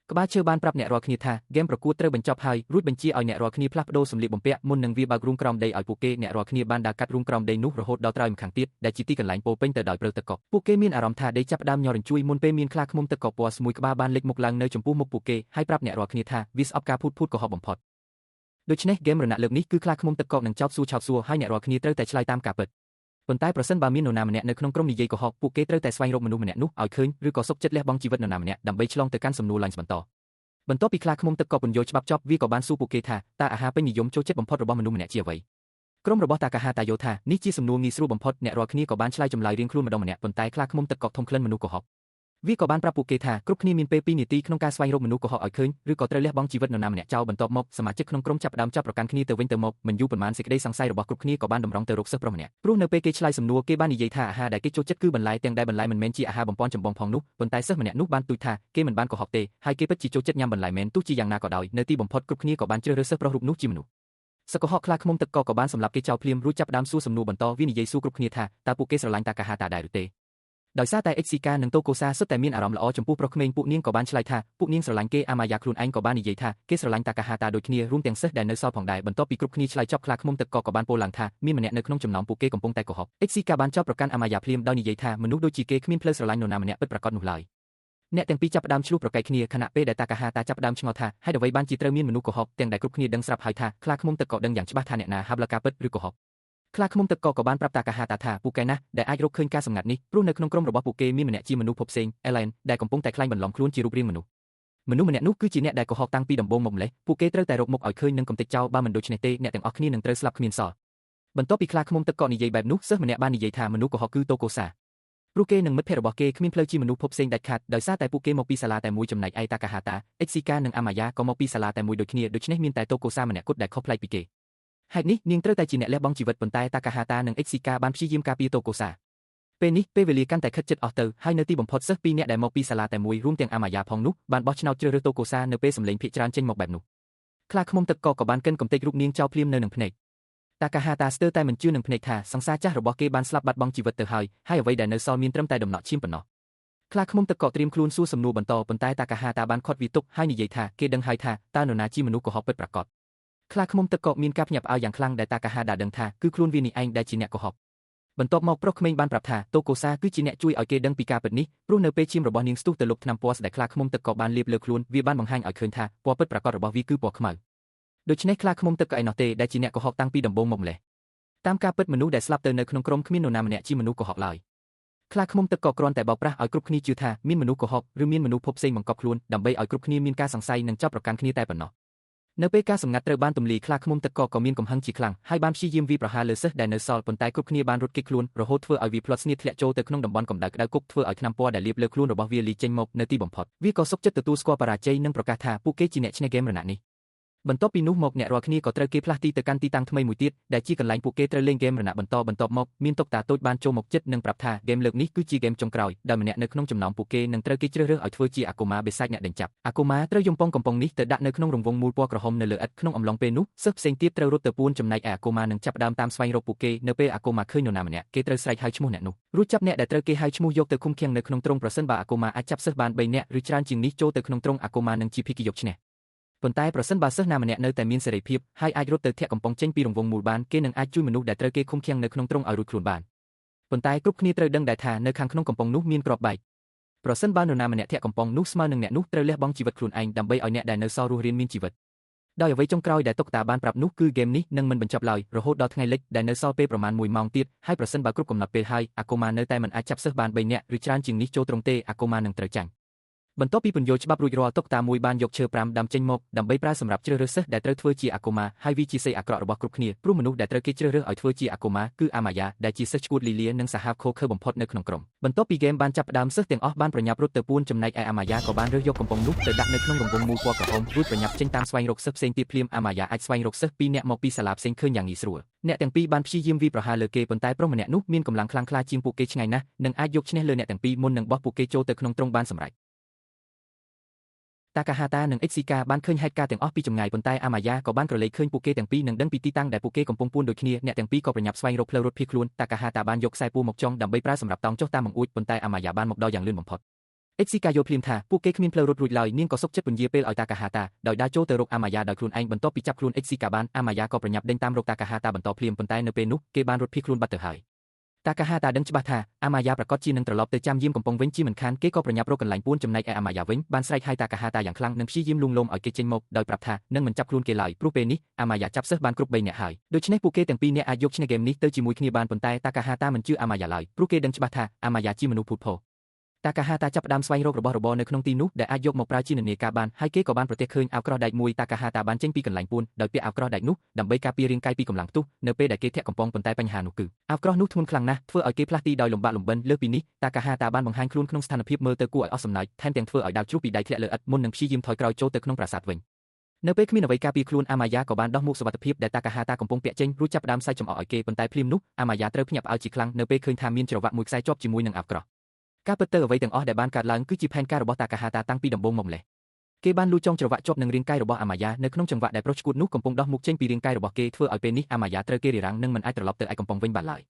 S1: ក្បាលឈើបានប្រាប់អ្នករាល់គ្នាថាហ្គេមប្រកួតត្រូវបញ្ចប់ហើយរួចបញ្ជាឲ្យអ្នករាល់គ្នាផ្លាស់ប្ដូរសម្លៀកបំពាក់មុននឹងវាបើករូងក្រោមដីឲ្យពួកគេអ្នករាល់គ្នាបានដើរកាត់រូងក្រោមដីនោះរហូតដល់ត្រើយម្ខាងទៀតដែលជាទីកន្លែងពោពេញទៅដោយព្រៅទឹកកកពួកគេមានអារម្មណ៍ថាដីចាប់ផ្ដើមញ័ររញ្ជួយមុនពេលមានខ្លាឃ្មុំទឹកកកពណ៌ស្មួយក្បាលបានលេចមុខឡើងនៅចំពោះមុខពួកគេហើយប្រាប់អ្នករាល់គ្នាថាវាស្អប់ការភូតកុហកបំផុតដូច្នេះហ្គេមរណៈលើកនេះគឺខ្លាឃ្មុំទឹកកកនឹងចោទសួរឆោតសួរហើយអ្នករាល់គ្នាត្រូវតែឆ្លើយតាមការពិតប៉ុន្តែប្រសិនបើមាននរណាម្នាក់នៅក្នុងក្រុមនិយាយកុហកពួកគេត្រូវតែស្វែងរកមនុស្សម្នាក់នោះឲ្យឃើញឬក៏សុខចិត្តលះបង់ជីវិតនរណាម្នាក់ដើម្បីឆ្លងទៅកាន់សំណួរឡើងបន្តបន្ទាប់ពីខ្លាឃ្មុំទឹកកកពន្យល់ច្បាប់ចប់វាក៏បានសួរពួកគេថាតើអាហារពេញនិយមចូលចិត្តបំផុតរបស់មនុស្សម្នាក់ជាអ្វីក្រុមរបស់តាកាហាតាយល់ថានេះជាសំណួរងាយស្រួលបំផុតអ្នករាល់គ្នាក៏បានឆ្លើយចម្លើយរៀងខ្លួនម្ដងម្នាក់ប៉ុន្តែខ្លាឃ្មុំទឹកកកធំក្លិនមនុស្សកុហកវាក៏បានប្រាប់ពួកគេថាគ្រប់គ្នាមានពេល2នាទីក្នុងការស្វែងរកមនុស្សកុហកឲ្យឃើញឬក៏ត្រូវលះបង់ជីវិតនរណាម្នាក់ចោលបន្ទាប់មកសមាជិកក្នុងក្រុមចាប់ផ្ដើមចាប់ប្រកាន់គ្នាទៅវិញទៅមកមិនយូរប៉ុន្មានសេចក្តីសង្ស័យរបស់គ្រប់គ្នាក៏បានតម្រង់ទៅរកសិស្សប្រុសម្នាក់ព្រោះនៅពេលគេឆ្លើយសំណួរគេបាននិយាយថាអាហារដែលគេចូលចិត្តគឺបន្លែទាំងដែលបន្លែមិនមែនជាអាហារបំពន់ចម្បងផងនោះប៉ុន្តែសិស្សម្នាក់នោះបានទូចថាគេមិនបានកុហកទេហើយគេពិតជាចូលចិត្តញ៉ាំបន្លែមែនទោះជាយ៉ាងណាក៏ដោយនៅទីបំផុតគ្រប់គ្នាក៏បានជ្រើសរើសសិស្សប្រុសរូបនោះជាមនុស្សសកុហកខ្លាឃ្មុំទឹកកកក៏បានសម្លាប់គេចោលភ្លាមរួចចាប់ផ្ដើមសួរសំណួរបន្តវានិយាយសួរគ្រប់គ្នាថាតើពួកគេស្រឡាញ់តាកាហាតាដែរឬទេដោយសារតែ HCK និងតូកូសាសុទ្ធតែមានអារម្មណ៍ល្អចំពោះប្រុសក្មេងពួកនាងក៏បានឆ្លើយថាពួកនាងស្រឡាញ់គេអាម៉ាយ៉ាខ្លួនឯងក៏បាននិយាយថាគេស្រឡាញ់តាកាហាតាដូចគ្នារួមទាំងសិស្សដែលនៅសល់ផងដែរបន្ទាប់ពីគ្រប់គ្នាឆ្លើយចប់ខ្លាឃ្មុំទឹកកកក៏បានពោលឡើងថាមានម្នាក់នៅក្នុងចំណោមពួកគេកំពុងតែកុហក HCK បានចោទប្រកាន់អាម៉ាយ៉ាភ្លាមដោយនិយាយថាមនុស្សដូចជាគេគ្មានផ្លូវស្រឡាញ់នរណាម្នាក់ពិតប្រាកដនោះឡើយអ្នកទាំងពីរចាប់ផ្ដើមឆ្លោះប្រកែកគ្នាខណៈពេលដែលតាកាហាតាចាប់ផ្ដើមឆ្ងល់ថាហេតុអ្វីបានជាត្រូវមានមនុស្សកុហកទាំងដែលគ្រប់គ្នាដឹងស្រាប់ហើយថាខ្លាឃ្មុំទឹកកកដឹងយ៉ាងច្បាស់ថាអ្នកណាហាប់លការពិតឬកុហកខ្លាឃ្មុំទឹកកកក៏បានប្រាប់តាកាហាតាថាពួកគេណាដែលអាចរកឃើញការសម្ងាត់នេះព្រោះនៅក្នុងក្រុមរបស់ពួកគេមានម្នាក់ជាមនុស្សភពផ្សេង Alien ដែលកំពុងតែក្លែងបន្លំខ្លួនជារូបរាងមនុស្សម្នាក់នោះគឺជាអ្នកដែលកុហកតាំងពីដំបូងមកម្លេះពួកគេត្រូវតែរកមុខឲ្យឃើញនិងកំទេចចោលបើមិនដូច្នេះទេអ្នកទាំងអស់គ្នានឹងត្រូវស្លាប់គ្មានសល់ បន្ទាប់ពីខ្លាឃ្មុំទឹកកកនិយាយបែបនោះសិស្សម្នាក់បាននិយាយថាមនុស្សកុហកគឺតូកូសាព្រោះគេនិងមិត្តភ័ក្តិរបស់គេគ្មានផ្លូវជាមនុស្សភពផ្សេងដាច់ខាតដោយសារតែពួកគេមកពីសាលាតែមួយចំណែកឯតាកាហាតាអិចស៊ីកានិងអាម៉ាយ៉ាក៏មកពីសាលាតែមួយដូចគ្នាដូច្នេះមានតែតូកូសាម្នាក់គត់ដែលខុសប្លែកពីគេហេតុនេះនាងត្រូវតែជាអ្នកលះបង់ជីវិតប៉ុន្តែតាកាហាតានិងអិចស៊ីកាបានព្យាយាមការពារតូកូសាពេលនេះពេលវេលាកាន់តែខិតជិតអស់ទៅហើយនៅទីបំផុតសិស្សពីរនាក់ដែលមកពីសាលាតែមួយរួមទាំងអាម៉ាយ៉ាផងនោះបានបោះឆ្នោតជ្រើសរើសតូកូសានៅពេលសម្លេងភាគច្រើនចេញមកបែបនោះខ្លាឃ្មុំទឹកកកក៏បានកិនកំទេចរូបនាងចោលភ្លាមនៅនឹងភ្នែកតាកាហាតាស្ទើរតែមិនជឿនឹងភ្នែកថាសង្សារចាស់របស់គេបានស្លាប់បាត់បង់ជីវិតទៅហើយអ្វីដែលនៅសល់មានត្រឹមតែដំណក់ឈាមប៉ុណ្ណោះខ្លាឃ្មុំទឹកកកត្រៀមខ្លួនសួរសំណួរបន្តប៉ុន្តែតាកាហាតាបានខាត់វាទុកហើយនិយាយថាគេដឹងហើយថាតើនរណាជាមនុស្សកុហកពិតប្រាកដខ្លាឃ្មុំទឹកកកមានការភ្ញាក់ផ្អើលយ៉ាងខ្លាំងដែលតាកាហាតាដឹងថាគឺខ្លួនវានេះឯងដែលជាអ្នកកុហកបន្ទាប់មកប្រុសក្មេងបានប្រាប់ថាតូកូសាគឺជាអ្នកជួយឲ្យគេដឹងពីការពិតនេះព្រោះនៅពេលឈាមរបស់នាងស្ទុះទៅលុបថ្នាំពណ៌ដែលខ្លាឃ្មុំទឹកកកបានលាបលើខ្លួនវាបានបង្ហាញឲ្យឃើញថាពណ៌ពិតប្រាកដរបស់វាគឺពណ៌ខ្មៅដូច្នេះខ្លាឃ្មុំទឹកកកឯណោះទេដែលជាអ្នកកុហកតាំងពីដំបូងមកម្ល៉េះតាមការពិតមនុស្សដែលស្លាប់ទៅនៅក្នុងក្រុមគ្មាននរណាម្នាក់ជាមនុស្សកុហកឡើយខ្លាឃ្មុំទឹកកកគ្រាន់តែបោកប្រាស់ឲ្យគ្រប់គ្នាជឿថាមានមនុស្សកុហកឬមានមនុស្សភពផ្សេងបង្កប់ខ្លួនដើម្បីឲ្យគ្រប់គ្នាមានការសង្ស័យនិងចាប់ប្រកាន់គ្នាតែប៉ុណ្ណោះនៅពេលការសម្ងាត់ត្រូវបានទម្លាយខ្លាឃ្មុំទឹកកកក៏មានកំហឹងជាខ្លាំងហើយបានព្យាយាមវាយប្រហារលើសិស្សដែលនៅសល់ប៉ុន្តែគ្រប់គ្នាបានរត់គេចខ្លួនរហូតធ្វើឲ្យវាផ្លាត់ស្នៀតធ្លាក់ចូលទៅក្នុងតំបន់កម្ដៅក្តៅគុកធ្វើឲ្យថ្នាំពណ៌ដែលលាបលើខ្លួនរបស់វាលីចេញមកនៅទីបំផុតវាក៏សុខចិត្តទទួលស្គាល់បរាជ័យនិងប្រកាសថាពួកគេជាអ្នកឈ្នះហ្គេមរណៈនេះបន្ទាប់ពីនោះមកអ្នករាល់គ្នាក៏ត្រូវគេផ្លាស់ទីទៅកាន់ទីតាំងថ្មីមួយទៀតដែលជាកន្លែងពួកគេត្រូវលេងហ្គេមរណៈបន្ទាប់មកមានតុកតាតូចបានចូលមកជិតនិងប្រាប់ថាហ្គេមលើកនេះគឺជាហ្គេមចុងក្រោយដែលម្នាក់នៅក្នុងចំណោមពួកគេនឹងត្រូវគេជ្រើសរើសឲ្យធ្វើជាអាកូម៉ាបេសាចអ្នកដេញចាប់អាកូម៉ាត្រូវយំកំប៉ុងនេះទៅដាក់នៅក្នុងរង្វង់មូលពណ៌ក្រហមនៅលើឥដ្ឋក្នុងអំឡុងពេលនោះសិស្សផ្សេងទៀតត្រូវរត់ទៅពួនចំណែកឯអាកូម៉ានឹងចាប់ផ្ដើមតាមស្វែងរកពួកគេនៅពេលអាកូម៉ាឃើញនរណាម្នាក់គេត្រូវស្រែកហៅឈ្មោះអ្នកនោះរួចចាប់អ្នកដែលត្រូវគេហៅឈ្មោះយកទៅឃុំឃាំងនៅក្នុងទ្រុងប្រសិនបើអាកូម៉ាអាចចាប់សិស្សបាន3នាក់ឬច្រើនជាងនេះចូលទៅក្នុងទ្រុងអាកូម៉ានឹងជាភីគីយកឈ្នះប៉ុន្តែប្រសិនបើសិស្សណាម្នាក់នៅតែមានសេរីភាពហើយអាចរត់ទៅធាក់កំប៉ុងចេញពីរង្វង់មូលបានគេនឹងអាចជួយមនុស្សដែលត្រូវគេឃុំឃាំងនៅក្នុងទ្រុងឲ្យរួចខ្លួនបានប៉ុន្តែគ្រប់គ្នាត្រូវដឹងដែរថានៅខាងក្នុងកំប៉ុងនោះមានគ្រាប់បែកប្រសិនបើនរណាម្នាក់ធាក់កំប៉ុងនោះស្មើនឹងអ្នកនោះត្រូវលះបង់ជីវិតខ្លួនឯងដើម្បីឲ្យអ្នកដែលនៅសល់រស់រានមានជីវិតដោយអ្វីចុងក្រោយដែលតុកតាបានប្រាប់នោះគឺហ្គេមនេះនឹងមិនបញ្ចប់ឡើយរហូតដល់ថ្ងៃលិចដែលនៅសល់ពេលប្រមាណ1ម៉ោងទៀតហើយប្រសិនបើគ្រប់កំណត់ពេលហើយអាកូម៉ានៅតែមិនអាចចាប់សិស្សបាន3នាក់ឬច្រើនជាងនេះចូលទ្រុងទេអាកូម៉ានឹងត្រូវចាញ់បន្ទាប់ពីពន្យល់ច្បាប់រួចរាល់តុកតាមួយបានយកឈើ5ដាំចេញមកដើម្បីប្រើសម្រាប់ជ្រើសរើសសិស្សដែលត្រូវធ្វើជាអាកូម៉ាហើយវាជាសីអាក្រក់របស់គ្រប់គ្នាព្រោះមនុស្សដែលត្រូវគេជ្រើសរើសឲ្យធ្វើជាអាកូម៉ាគឺអាម៉ាយ៉ាដែលជាសិស្សឈួតលីលានិងសាហាវខូខើបំផុតនៅក្នុងក្រុមបន្ទាប់ពីហ្គេមបានចាប់ផ្ដើមសិស្សទាំងអស់បានប្រញាប់រត់ទៅពួនចំណែកឯអាម៉ាយ៉ាក៏បានរើសយកកំប៉ុងនោះទៅដាក់នៅក្នុងរង្វង់មូលពណ៌ក្រហមរួចប្រញាប់ចេញតាមស្វែងរកសិស្សផ្សេងទៀតភ្លាមអាម៉ាយ៉ាអាចស្វែងរកសិស្ស2នាក់មកពីសាលាផ្សេងឃើញយ៉ាងងាយស្រួលអ្នកទាំងពីរបានព្យាយាមវាយប្រហារលើគេប៉ុន្តែប្រុសម្នាក់នោះមានកម្លាំងខ្លាំងក្លាជាងពួកគេឆ្ងាយណាស់និងអាចយកឈ្នះលើអ្នកទាំងពីរមុននឹងបោះពួកគេចូលទៅក្នុងទ្រុងបានសម្រេចតាកាហាតានិងអិចស៊ីកាបានឃើញហេតុការណ៍ទាំងអស់ពីចម្ងាយប៉ុន្តែអាម៉ាយ៉ាក៏បានក្រឡេកឃើញពួកគេទាំងពីរនិងដឹងពីទីតាំងដែលពួកគេកំពុងពួនដូចគ្នាអ្នកទាំងពីរក៏ប្រញាប់ស្វែងរកផ្លូវរត់ភៀសខ្លួនតាកាហាតាបានយកខ្សែពួរមកចងដើម្បីប្រើសម្រាប់តោងចុះតាមបង្អួចប៉ុន្តែអាម៉ាយ៉ាបានមកដល់យ៉ាងលឿនបំផុតអិចស៊ីកាយល់ភ្លាមថាពួកគេគ្មានផ្លូវរត់រួចឡើយនាងក៏សុខចិត្តពន្យាពេលឲ្យតាកាហាតាដោយដើរចូលទៅរកអាម៉ាយ៉ាដោយខ្លួនឯងបន្ទាប់ពីចាប់ខ្លួនអិចស៊ីកាបានអាម៉ាយ៉ាក៏ប្រញាប់ដេញតាមរកតាកាហាតាបន្តភ្លាមប៉ុន្តែនៅពេលនោះគេបានរត់ភៀសខ្លួនបាត់ទៅហើយតាកាហាតាដឹងច្បាស់ថាអាម៉ាយ៉ាប្រកាសជានឹងត្រឡប់ទៅចាំយាមកំប៉ុងវិញជាមិនខានគេក៏ប្រញាប់រកកន្លែងពួនចំណែកឯអាម៉ាយ៉ាវិញបានស្រែកហៅតាកាហាតាយ៉ាងខ្លាំងនិងព្យាយាមលួងលោមឲ្យគេចេញមកដោយប្រាប់ថានឹងមិនចាប់ខ្លួនគេឡើយព្រោះពេលនេះអាម៉ាយ៉ាចាប់សិស្សបានគ្រប់3នាក់ហើយដូច្នេះពួកគេទាំងពីរនាក់អាចយកឈ្នះហ្គេមនេះទៅជាមួយគ្នាបានប៉ុន្តែតាកាហាតាមិនជឿអាម៉ាយ៉ាឡើយព្រោះគេដឹងច្បាស់ថាអាម៉ាយ៉ាជាមនុស្សភូតភរតាកាហាតាចាប់ផ្ដើមស្វែងរករបស់របរនៅក្នុងទីនោះដែលអាចយកមកប្រើជានានាការបានហើយគេក៏បានប្រទះឃើញអាវក្រោះដែកមួយតាកាហាតាបានចេញពីកន្លែងពួនដោយពាក់អាវក្រោះដែកនោះដើម្បីការពាររាងកាយពីកម្លាំងផ្ទុះនៅពេលដែលគេធាក់កំប៉ុងប៉ុន្តែបញ្ហានោះគឺអាវក្រោះនោះធ្ងន់ខ្លាំងណាស់ធ្វើឲ្យគេផ្លាស់ទីដោយលំបាកលំបិនលើសពីនេះតាកាហាតាបានបង្ហាញខ្លួនក្នុងស្ថានភាពមើលទៅគួរឲ្យអស់សំណើចថែមទាំងធ្វើឲ្យដាវជ្រុះពីដៃធ្លាក់លើឥដ្ឋមុននឹងព្យាយាមថយក្រោយចូលទៅក្នុងប្រាសាទវិញនៅពេលគ្មានអ្វីការពារខ្លួនអាម៉ាយ៉ាក៏បានដោះមួកសុវត្ថិភាពដែលតាកាហាតាកំពុងពាក់ចេញរួចចាប់ផ្ដើមសាច់ចំអកឲ្យគេប៉ុន្តែភ្លាមនោះអាម៉ាយ៉ាត្រូវភ្ញាក់ផ្អើលជាខ្លាំងនៅពេលឃើញថាមានច្រវាក់មួយខ្សែជាប់ជាមួយនឹងអាវក្រោះការពិតទៅអ្វីទាំងអស់ដែលបានកើតឡើងគឺជាផែនការរបស់តាកាហាតាតាំងពីដំបូងមកម្ល៉េះគេបានលូចចងច្រវាក់ជាប់នឹងរាងកាយរបស់អាម៉ាយ៉ានៅក្នុងចង្វាក់ដែលប្រុសឆ្កួតនោះកំពុងដោះមុខចេញពីរាងកាយរបស់គេធ្វើឲ្យពេលនេះអាម៉ាយ៉ាត្រូវគេរារាំងនិងមិនអាចត្រឡប់ទៅឯកំប៉ុងវិញបានឡើយ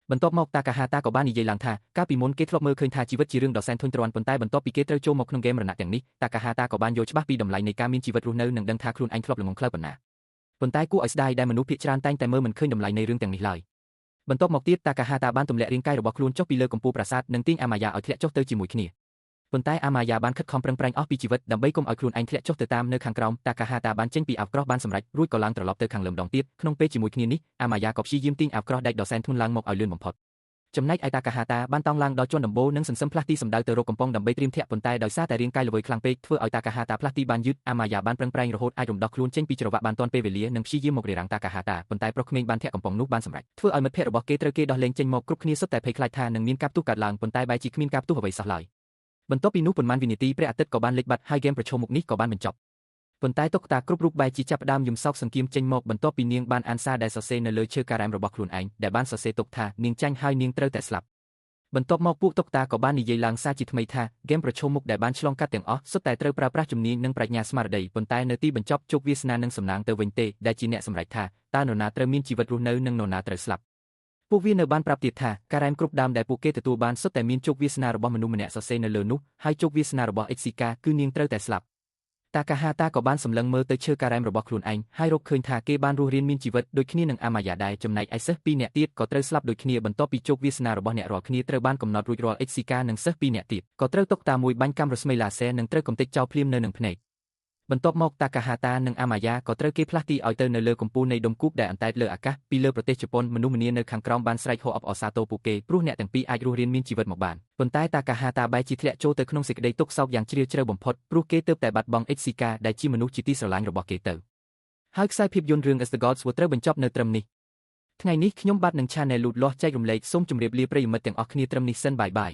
S1: បន្ទាប់មកតាកាហាតាក៏បាននិយាយឡើងថាកាលពីមុនគេធ្លាប់មើលឃើញថាជីវិតជារឿងដ៏សែនធុញទ្រាន់ប៉ុន្តែបន្ទាប់ពីគេត្រូវចូលមកក្នុងហ្គេមរណៈទាំងនេះតាកាហាតាក៏បានយល់ច្បាស់ពីតម្លៃនៃការមានជីវិតរស់នៅនិងដឹងថាខ្លួនឯងធ្លាប់ល្ងង់ខ្លៅប៉ុណ្ណាប៉ុន្តែគួរឲ្យស្ដាយដែលមនុស្សភាគច្រើនតែងតែមើលមិនឃើញតម្លៃនៃរឿងទាំងនេះឡើយបន្ទាប់មកទៀតតាកាហាតាបានទម្លាក់រាងកាយរបស់ខ្លួនចុះពីលើកំពូលប្រាសាទនិងទាញអាម៉ាយ៉ាឲ្យធ្លាក់ចុះទៅជាមួយគ្នាប៉ុន្តែអាម៉ាយ៉ាបានខិតខំប្រឹងប្រែងអស់ពីជីវិតដើម្បីកុំឲ្យខ្លួនឯងធ្លាក់ចុះទៅតាមនៅខាងក្រោមតាកាហាតាបានចេញពីអាវក្រោះបានសម្រេចរួចក៏ឡើងត្រឡប់ទៅខាងលើម្ដងទៀតក្នុងពេលជាមួយគ្នានេះអាម៉ាយ៉ាក៏ព្យាយាមទាញអាវក្រោះដែកដ៏សែនធ្ងន់ឡើងមកឲ្យលឿនបំផុត ចំណែកឯតាកាហាតាបានតង់ឡើងដល់ជាន់ដំបូលនិងសន្សឹមផ្លាស់ទីសម្ដៅទៅរកកំប៉ុងដើម្បីត្រៀមធាក់ប៉ុន្តែដោយសារតែរាងកាយល្វើយខ្លាំងពេកធ្វើឲ្យតាកាហាតាផ្លាស់ទីបានយឺតអាម៉ាយ៉ាបានប្រឹងប្រែងរហូតអាចរំដោះខ្លួនចេញពីច្រវាក់បានទាន់ពេលវេលានិងព្យាយាមមករារាំងតាកាហាតាប៉ុន្តែប្រុសក្មេងបានធាក់កំប៉ុងនោះបានសម្រេចធ្វើឲ្យមិត្តភ័ក្តិរបស់គេត្រូវគេដោះលែងចេញមកគ្រប់គ្នាសុទ្ធតែភ័យខ្លាចថានឹងមានការផ្ទុះកើតឡើងប៉ុន្តែបែរជាគ្មានការផ្ទុះអ្វីសោះឡើយបន្ទាប់ពីនោះប៉ុន្មានវិនាទីព្រះអាទិត្យក៏បានលិចបាត់ហើយហ្គេមប្រឈមមុខនេះក៏បានបញ្ចប់ប៉ុន្តែតុក្កតាគ្រប់រូបបែរជាចាប់ផ្ដើមយំសោកសង្កៀមចេញមកបន្ទាប់ពីនាងបានអានសារដែលសរសេរនៅលើឈើការ៉ែមរបស់ខ្លួនឯងដែលបានសរសេរទុកថានាងចាញ់ហើយនាងត្រូវតែស្លាប់បន្ទាប់មកពួកតុក្កតាក៏បាននិយាយឡើងសារជាថ្មីថាហ្គេមប្រឈមមុខដែលបានឆ្លងកាត់ទាំងអស់សុទ្ធតែត្រូវប្រើប្រាស់ជំនាញនិងប្រាជ្ញាស្មារតីប៉ុន្តែនៅទីបញ្ចប់ជោគវាសនានឹងសំណាងទៅវិញទេដែលជាអ្នកសម្រេចថាតើនរណាត្រូវមានជីវិតរស់នៅនិងនរណាត្រូវស្លាប់ពួកវានៅបានប្រាប់ទៀតថាការ៉ែមគ្រប់ដើមដែលពួកគេទទួលបានសុទ្ធតែមានជោគវាសនារបស់មនុស្សម្នាក់សរសេរនៅលើនោះហើយជោគវាសនារបស់អិចស៊ីកាគឺនាងត្រូវតែស្លាប់តាកាហាតាក៏បានសម្លឹងមើលទៅឈើការ៉ែមរបស់ខ្លួនឯងហើយរកឃើញថាគេបានរស់រានមានជីវិតដូចគ្នានឹងអាម៉ាយ៉ាដែរចំណែកឯសិស្ស2នាក់ទៀតក៏ត្រូវស្លាប់ដូចគ្នាបន្ទាប់ពីជោគវាសនារបស់អ្នករាល់គ្នាត្រូវបានកំណត់រួចរាល់អិចស៊ីកានិងសិស្ស2នាក់ទៀតក៏ត្រូវតុក្កតាមួយបាញ់កាំរស្មីឡាសែនិងត្រូវកំទេចចោលភ្លាមនៅនឹងភ្នែកបន្ទាប់មកតាកាហាតានិងអាម៉ាយ៉ាក៏ត្រូវគេផ្លាស់ទីឲ្យទៅនៅលើកំពូលនៃដុំគូបដែលអណ្តែតលើអាកាសពីលើប្រទេសជប៉ុនមនុស្សម្នានៅខាងក្រោមបានស្រែកហូអបអរសាទរពួកគេព្រោះអ្នកទាំងពីរអាចរស់រានមានជីវិតមកបានប៉ុន្តែតាកាហាតាបែរជាធ្លាក់ចូលទៅក្នុងសេចក្តីទុក្ខសោកយ៉ាងជ្រាលជ្រៅបំផុតព្រោះគេទើបតែបាត់បង់អិចស៊ីកាដែលជាមនុស្សជាទីស្រឡាញ់របស់គេទៅហើយខ្សែភាពយន្តរឿង As the Gods ត្រូវបញ្ចប់នៅត្រឹមនេះថ្ងៃនេះខ្ញុំបាទនឹង Channel លូតលាស់ចែករំលែកសូមជម្រាបលាប្រិយមិត្តទាំងអស់គ្នាត្រឹមនេះសិនបាយបាយ